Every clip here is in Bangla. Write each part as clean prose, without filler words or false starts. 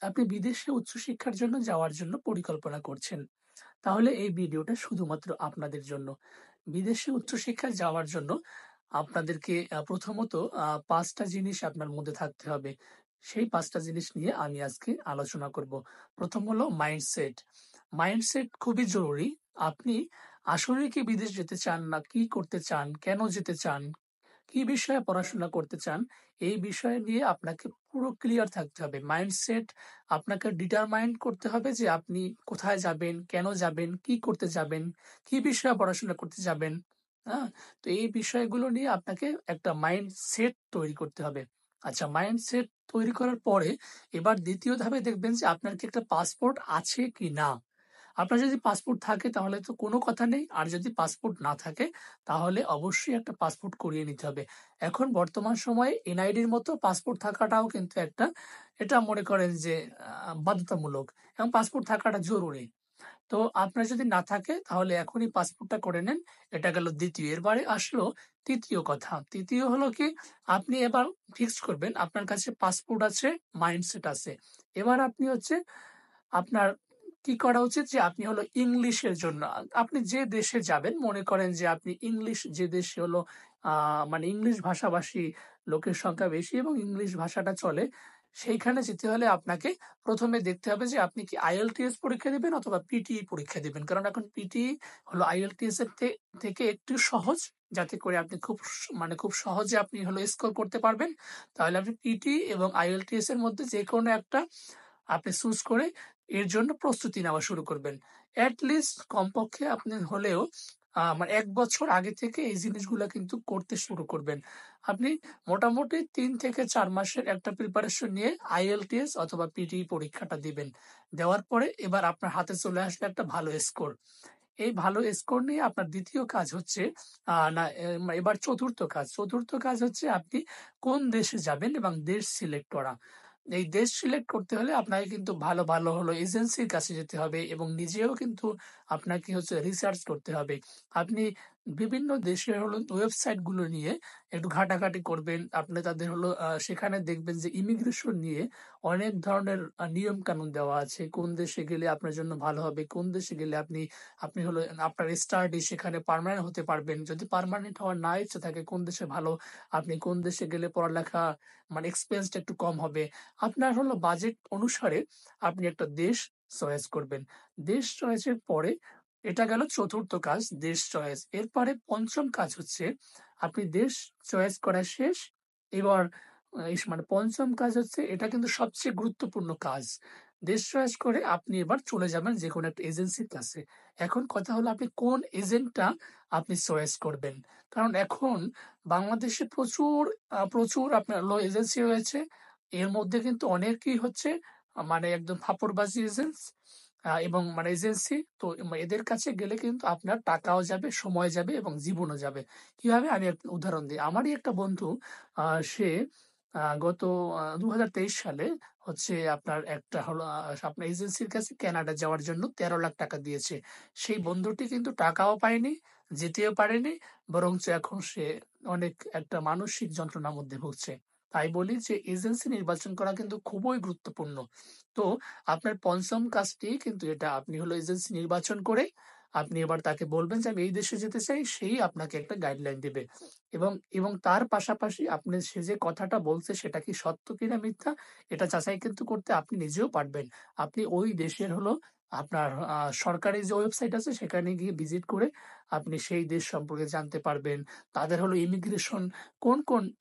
আপনি বিদেশে উচ্চশিক্ষার জন্য যাওয়ার জন্য পরিকল্পনা করছেন, তাহলে এই ভিডিওটা শুধুমাত্র আপনাদের জন্য। বিদেশে উচ্চশিক্ষায় যাওয়ার জন্য আপনাদেরকে প্রথমত ৫ টা জিনিস আপনার মধ্যে থাকতে হবে। সেই ৫ টা জিনিস নিয়ে আমি আজকে আলোচনা করব। ১ম হলো মাইন্ডসেট। মাইন্ডসেট খুবই জরুরি। আপনি আসলেই কি বিদেশ যেতে চান? না কি করতে চান? কেন যেতে চান? কি বিষয়ে পড়াশোনা করতে চান? এই বিষয় নিয়ে আপনাকে পুরো ক্লিয়ার থাকতে হবে। মাইন্ডসেট আপনাকে ডিটারমাইন করতে হবে যে আপনি কোথায় যাবেন, কেন যাবেন, কি করতে যাবেন, কি বিষয়ে পড়াশোনা করতে যাবেন। হ্যাঁ? তো এই বিষয়গুলো নিয়ে আপনাকে একটা মাইন্ডসেট তৈরি করতে হবে। আচ্ছা, মাইন্ডসেট তৈরি করার পরে এবার ২য় ধাপে দেখবেন যে আপনার কি একটা পাসপোর্ট আছে কি না? আপনার যদি পাসপোর্ট থাকে তাহলে তো কোনো কথা নেই। আর যদি পাসপোর্ট না থাকে তাহলে অবশ্যই একটা পাসপোর্ট করিয়ে নিতে হবে। এখন বর্তমান সময়ে এনআইডির মতো পাসপোর্ট থাকাটাও কিন্তু একটা, এটা মনে করেন যে বাধ্যতামূলক এবং পাসপোর্ট থাকাটা জরুরি। তো আপনার যদি না থাকে তাহলে এখনই পাসপোর্টটা করে নেন। এটা গেল ২য়। এরপরে আসলো ৩য় কথা। ৩য় হলো কি, আপনি এবার ফিক্সড করবেন আপনার কাছে পাসপোর্ট আছে, মাইন্ডসেট আছে। এবার আপনি হচ্ছে আপনার কি করা উচিত যে আপনি হলো ইংলিশের জন্য আপনি যে দেশে যাবেন, মনে করেন যে আপনি ইংলিশ যে দেশে হলো মানে ইংলিশ ভাষাভাষী লোকের সংখ্যা বেশি এবং ইংলিশ ভাষাটা চলে, সেইখানে যেতে হলে আপনাকে প্রথমে দেখতে হবে যে আপনি কি আইএলটিএস পরীক্ষা দিবেন অথবা পিটিই পরীক্ষা দিবেন। কারণ এখন পিটিই হলো আইএলটিএস এর থেকে একটু সহজ, যাতে করে আপনি মানে খুব সহজে আপনি হলো স্কোর করতে পারবেন। তাহলে আপনি পিটি এবং আইএলটিএস এর মধ্যে যে কোনো একটা আপনি চুজ করে এর জন্য প্রস্তুতি নেওয়া শুরু করবেন। এট লিস্ট কমপক্ষে আপনি হলেও মানে ১ বছর আগে থেকে এই জিনিসগুলা কিন্তু করতে শুরু করবেন। আপনি মোটামুটি ৩ থেকে ৪ মাসের একটা প্রিপারেশন নিয়ে আইএলটিএস অথবা পিটি পরীক্ষাটা দিবেন। দেওয়ার পরে এবার আপনার হাতে চলে আসবে একটা ভালো স্কোর। এই ভালো স্কোর নিয়ে আপনার ২য় কাজ হচ্ছে না এবার ৪র্থ কাজ। ৪র্থ কাজ হচ্ছে আপনি কোন দেশে যাবেন এবং দেশ সিলেক্ট করা। এই দেশ সিলেক্ট করতে হলে আপনাকে কিন্তু ভালো, ভালো হলো এজেন্সির কাছে যেতে হবে এবং নিজেও কিন্তু আপনাকে হচ্ছে রিসার্চ করতে হবে। আপনি বিভিন্ন দেশের হলো ওয়েবসাইট গুলো নিয়ে একটু ঘাটাঘাটি করবেন। আপনি তাদের হলো সেখানে দেখবেন যে ইমিগ্রেশন নিয়ে অনেক ধরনের নিয়ম কানুন দেওয়া আছে। কোন দেশে গেলে আপনার জন্য ভালো হবে, কোন দেশে গেলে আপনি আপনি হলো আপনার স্টাডি সেখানে পার্মানেন্ট হতে পারবেন। যদি পার্মানেন্ট হওয়ার না ইচ্ছা থাকে কোন দেশে ভালো, আপনি কোন দেশে গেলে পড়ালেখা মানে এক্সপেন্সটা একটু কম হবে। আপনার হলো বাজেট অনুসারে আপনি একটা দেশ চয়েস করবেন। দেশ চয়েসের পরে এটা গেল ৪র্থ কাজ, দেশ চয়েস। এরপরে ৫ম কাজ হচ্ছে আপনি দেশ চয়েস করা শেষ। এবার মানে ৫ম কাজ হচ্ছে, এটা কিন্তু সবচেয়ে গুরুত্বপূর্ণ কাজ। দেশ চয়েস করে আপনি এবার চলে যাবেন যেকোনো একটা এজেন্সির কাছে। এখন কথা হলো আপনি কোন এজেন্টটা আপনি চয়েস করবেন। কারণ এখন বাংলাদেশে প্রচুর আপনার এজেন্সি রয়েছে। এর মধ্যে কিন্তু অনেকেই হচ্ছে মানে একদম ফাপড়বাজি এজেন্টস এবং মানে এজেন্সি। তো এদের কাছে গেলে কিন্তু আপনার টাকাও যাবে, সময় যাবে এবং জীবনও যাবে। কিভাবে? আমি একটা উদাহরণ দিই। আমারই একটা বন্ধু, সে গত ২০২৩ সালে হচ্ছে আপনার একটা হলো আপনার এজেন্সির কাছে কানাডা যাওয়ার জন্য ১৩ লাখ টাকা দিয়েছে। সেই বন্ধুটি কিন্তু টাকাও পায়নি, যেতেও পারেনি, বরঞ্চ এখন সে অনেক একটা মানসিক যন্ত্রণার মধ্যে ভুগছে। তাই বলি যে এজেন্সি নির্বাচন করা কিন্তু খুবই গুরুত্বপূর্ণ। তো আপনার ৫ম কাজটি কিন্তু এটা, আপনি হলো এজেন্সি নির্বাচন করে আপনি এবার তাকে বলবেন যে আমি এই দেশে যেতে চাই, সেই আপনাকে একটা গাইডলাইন দিবে এবং এবং তার পাশাপাশি আপনি সে যে কথাটা বলছে সেটা কি সত্য কিনা মিথ্যা, এটা যাচাই কিন্তু করতে আপনি নিজেও পারবেন। আপনি ওই দেশের হলো আপনার সরকারি যে ওয়েবসাইট আছে সেখানে গিয়ে ভিজিট করে আপনি সেই দেশ সম্পর্কে জানতে পারবেন। তাদের হলো ইমিগ্রেশন কোন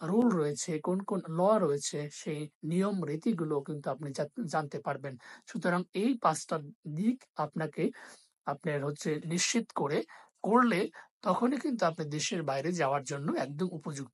রুল রয়েছে, কোন ল রয়েছে, সেই নিয়ম রীতিগুলো কিন্তু আপনি জানতে পারবেন। সুতরাং এই ৫ টা দিক আপনাকে আপনার হচ্ছে নিশ্চিত করলে তখনই কিন্তু আপনি দেশের বাইরে যাওয়ার জন্য একদম উপযুক্ত।